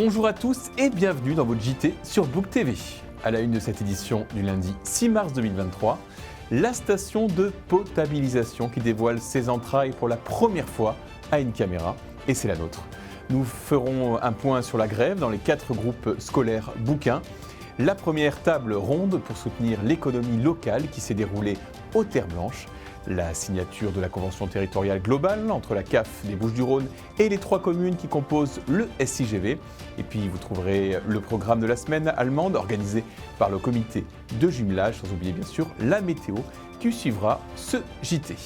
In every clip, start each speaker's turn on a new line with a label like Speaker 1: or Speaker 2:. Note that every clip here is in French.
Speaker 1: Bonjour à tous et bienvenue dans votre JT sur Book TV. À la une de cette édition du lundi 6 mars 2023, la station de potabilisation qui dévoile ses entrailles pour la première fois à une caméra, et c'est la nôtre. Nous ferons un point sur la grève dans les 4 groupes scolaires bouquins. La première table ronde pour soutenir l'économie locale qui s'est déroulée aux Terres Blanches. La signature de la convention territoriale globale entre la CAF des Bouches-du-Rhône et les 3 communes qui composent le SIGV. Et puis vous trouverez le programme de la semaine allemande organisé par le comité de jumelage, sans oublier bien sûr la météo qui suivra ce JT.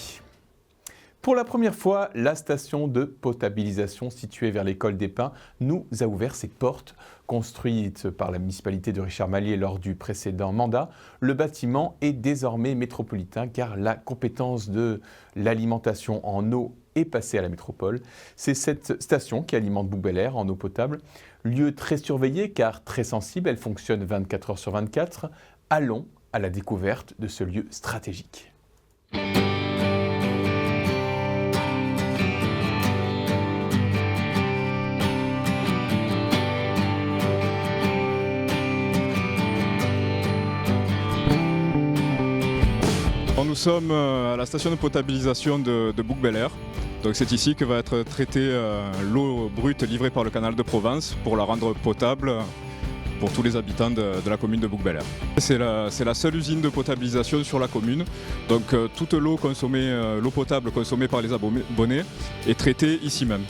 Speaker 1: Pour la première fois, la station de potabilisation située vers l'école des Pins nous a ouvert ses portes. Construite par la municipalité de Richard Mallier lors du précédent mandat, le bâtiment est désormais métropolitain car la compétence de l'alimentation en eau est passée à la métropole. C'est cette station qui alimente Bouc-Bel-Air en eau potable. Lieu très surveillé car très sensible, elle fonctionne 24 heures sur 24. Allons à la découverte de ce lieu stratégique.
Speaker 2: Nous sommes à la station de potabilisation de Bouc-Bel-Air. Donc c'est ici que va être traitée l'eau brute livrée par le canal de Provence pour la rendre potable pour tous les habitants de la commune de Bouc-Bel-Air. C'est la seule usine de potabilisation sur la commune. Donc toute l'eau potable consommée par les abonnés est traitée ici même.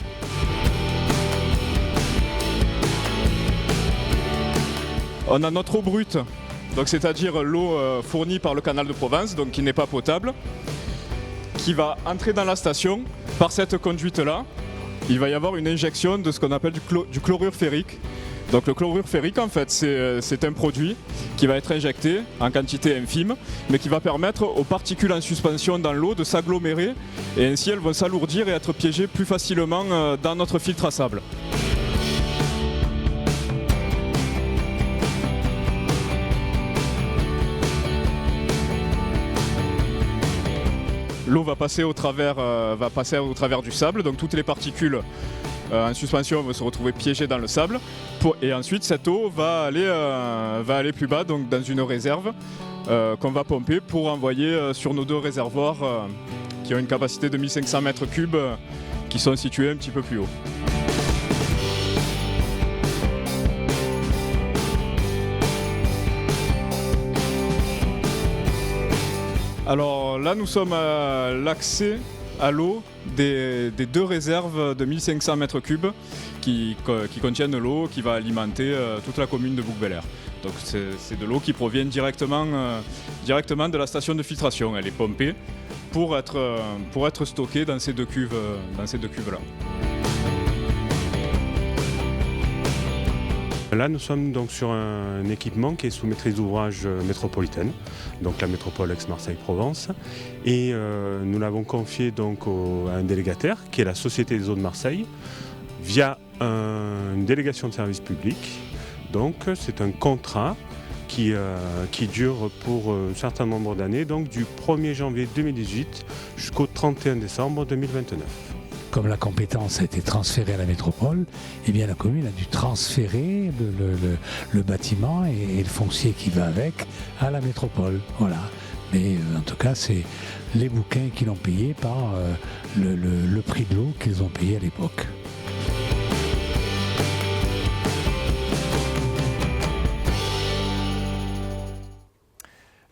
Speaker 2: On a notre eau brute. Donc c'est-à-dire l'eau fournie par le canal de Provence, donc qui n'est pas potable, qui va entrer dans la station par cette conduite-là. Il va y avoir une injection de ce qu'on appelle du chlorure ferrique. Donc le chlorure ferrique, en fait, c'est un produit qui va être injecté en quantité infime, mais qui va permettre aux particules en suspension dans l'eau de s'agglomérer, et ainsi elles vont s'alourdir et être piégées plus facilement dans notre filtre à sable. L'eau va passer au travers du sable, donc toutes les particules en suspension vont se retrouver piégées dans le sable. Et ensuite, cette eau va aller plus bas, donc dans une réserve qu'on va pomper pour envoyer sur nos 2 réservoirs qui ont une capacité de 1500 mètres cubes qui sont situés un petit peu plus haut. Alors là, nous sommes à l'accès à l'eau des 2 réserves de 1500 mètres cubes qui contiennent l'eau qui va alimenter toute la commune de Bouc-Bel-Air. Donc c'est de l'eau qui provient directement de la station de filtration. Elle est pompée pour être stockée dans ces 2 cuves-là.
Speaker 3: Là, nous sommes donc sur un équipement qui est sous maîtrise d'ouvrage métropolitaine, donc la métropole Aix-Marseille-Provence. Et nous l'avons confié donc à un délégataire, qui est la Société des eaux de Marseille, via une délégation de service public. Donc c'est un contrat qui dure pour un certain nombre d'années, donc du 1er janvier 2018 jusqu'au 31 décembre 2029.
Speaker 4: Comme la compétence a été transférée à la métropole, eh bien la commune a dû transférer le bâtiment et le foncier qui va avec à la métropole. Voilà. Mais en tout cas, c'est les bouquins qui l'ont payé par le prix de l'eau qu'ils ont payé à l'époque.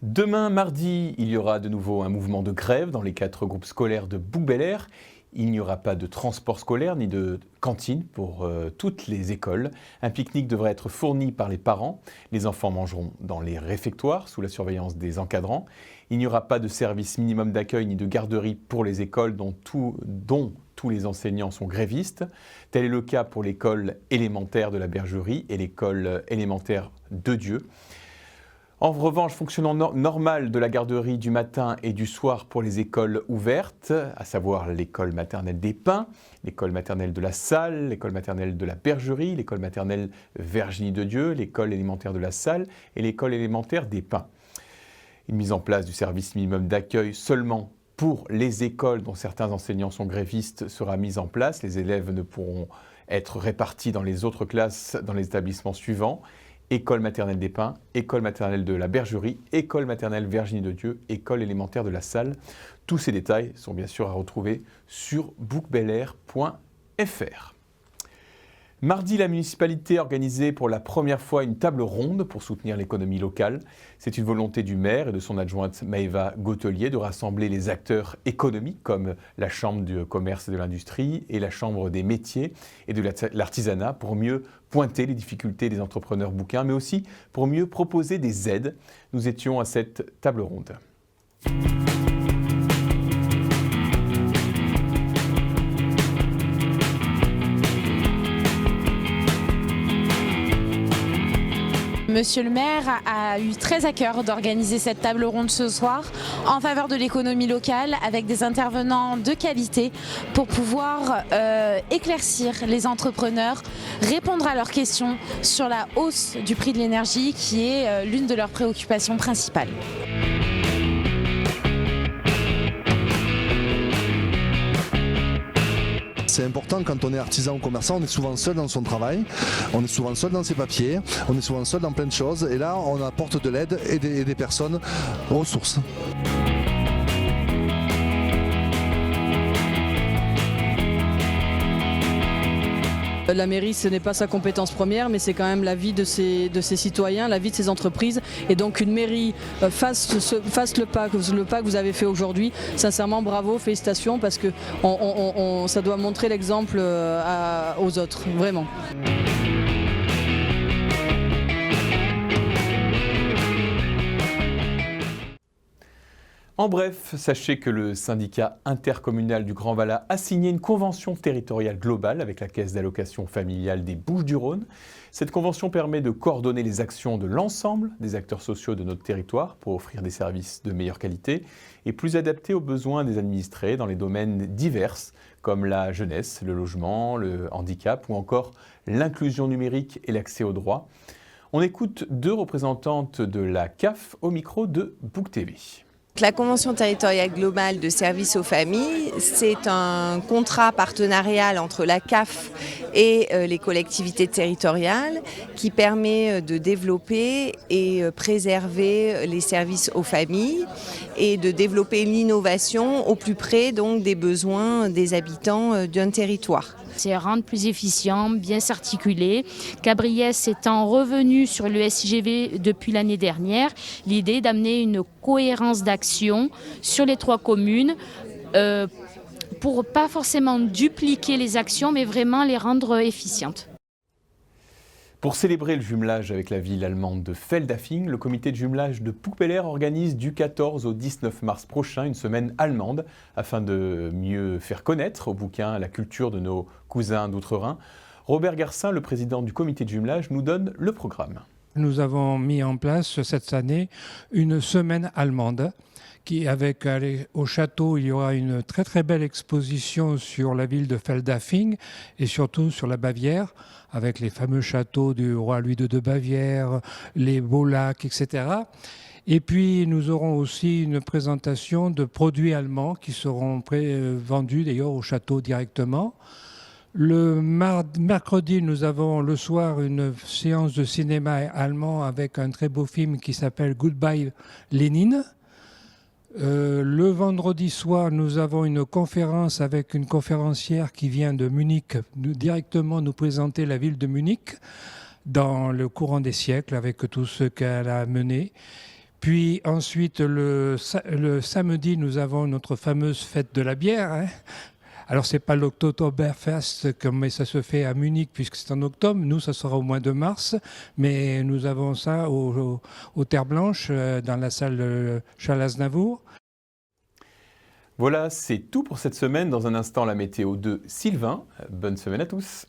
Speaker 1: Demain, mardi, il y aura de nouveau un mouvement de grève dans les 4 groupes scolaires de Bouc-Bel-Air. Il n'y aura pas de transport scolaire ni de cantine pour toutes les écoles. Un pique-nique devrait être fourni par les parents. Les enfants mangeront dans les réfectoires sous la surveillance des encadrants. Il n'y aura pas de service minimum d'accueil ni de garderie pour les écoles dont tous les enseignants sont grévistes. Tel est le cas pour l'école élémentaire de la Bergerie et l'école élémentaire de Dieu. En revanche, fonctionnement normal de la garderie du matin et du soir pour les écoles ouvertes, à savoir l'école maternelle des Pins, l'école maternelle de la Salle, l'école maternelle de la Bergerie, l'école maternelle Virginie de Dieu, l'école élémentaire de la Salle et l'école élémentaire des Pins. Une mise en place du service minimum d'accueil seulement pour les écoles dont certains enseignants sont grévistes sera mise en place. Les élèves ne pourront être répartis dans les autres classes dans les établissements suivants: école maternelle des Pins, école maternelle de la Bergerie, école maternelle Virginie de Dieu, école élémentaire de la Salle. Tous ces détails sont bien sûr à retrouver sur bookbellair.fr. Mardi, la municipalité a organisé pour la première fois une table ronde pour soutenir l'économie locale. C'est une volonté du maire et de son adjointe Maëva Gautelier de rassembler les acteurs économiques comme la Chambre du commerce et de l'industrie et la Chambre des métiers et de l'artisanat pour mieux pointer les difficultés des entrepreneurs bouquins, mais aussi pour mieux proposer des aides. Nous étions à cette table ronde.
Speaker 5: Monsieur le maire a eu très à cœur d'organiser cette table ronde ce soir en faveur de l'économie locale avec des intervenants de qualité pour pouvoir éclaircir les entrepreneurs, répondre à leurs questions sur la hausse du prix de l'énergie qui est l'une de leurs préoccupations principales.
Speaker 6: C'est important quand on est artisan ou commerçant, on est souvent seul dans son travail, on est souvent seul dans ses papiers, on est souvent seul dans plein de choses et là on apporte de l'aide et des personnes ressources.
Speaker 7: La mairie, ce n'est pas sa compétence première, mais c'est quand même la vie de ses citoyens, la vie de ses entreprises. Et donc une mairie fasse le pas que vous avez fait aujourd'hui. Sincèrement, bravo, félicitations, parce que ça doit montrer l'exemple aux autres, vraiment.
Speaker 1: En bref, sachez que le syndicat intercommunal du Grand Vallat a signé une convention territoriale globale avec la Caisse d'allocation familiale des Bouches-du-Rhône. Cette convention permet de coordonner les actions de l'ensemble des acteurs sociaux de notre territoire pour offrir des services de meilleure qualité et plus adaptés aux besoins des administrés dans les domaines divers comme la jeunesse, le logement, le handicap ou encore l'inclusion numérique et l'accès aux droits. On écoute deux représentantes de la CAF au micro de Book TV.
Speaker 8: La Convention territoriale globale de services aux familles, c'est un contrat partenarial entre la CAF et les collectivités territoriales qui permet de développer et préserver les services aux familles et de développer l'innovation au plus près donc des besoins des habitants d'un territoire.
Speaker 9: C'est rendre plus efficient, bien s'articuler. Cabriès étant revenu sur le SIGV depuis l'année dernière, l'idée d'amener une cohérence d'action sur les 3 communes pour pas forcément dupliquer les actions, mais vraiment les rendre efficientes.
Speaker 1: Pour célébrer le jumelage avec la ville allemande de Feldafing, le comité de jumelage de Bookbellair organise du 14 au 19 mars prochain une semaine allemande afin de mieux faire connaître au bouquin la culture de nos cousins d'Outre-Rhin. Robert Garcin, le président du comité de jumelage, nous donne le programme.
Speaker 10: Nous avons mis en place cette année une semaine allemande au château, il y aura une très très belle exposition sur la ville de Feldafing et surtout sur la Bavière, avec les fameux châteaux du roi Louis II de Bavière, les beaux lacs, etc. Et puis nous aurons aussi une présentation de produits allemands qui seront vendus d'ailleurs au château directement. Le mercredi, nous avons le soir une séance de cinéma allemand avec un très beau film qui s'appelle Goodbye Lénine. Le vendredi soir, nous avons une conférence avec une conférencière qui vient de Munich, directement nous présenter la ville de Munich dans le courant des siècles avec tout ce qu'elle a mené. Puis ensuite, le samedi, nous avons notre fameuse fête de la bière. Alors, ce n'est pas l'Oktoberfest, mais ça se fait à Munich puisque c'est en octobre. Nous, ça sera au mois de mars. Mais nous avons ça aux Terres Blanches, dans la salle Charles-Aznavour.
Speaker 1: Voilà, c'est tout pour cette semaine. Dans un instant, la météo de Sylvain. Bonne semaine à tous.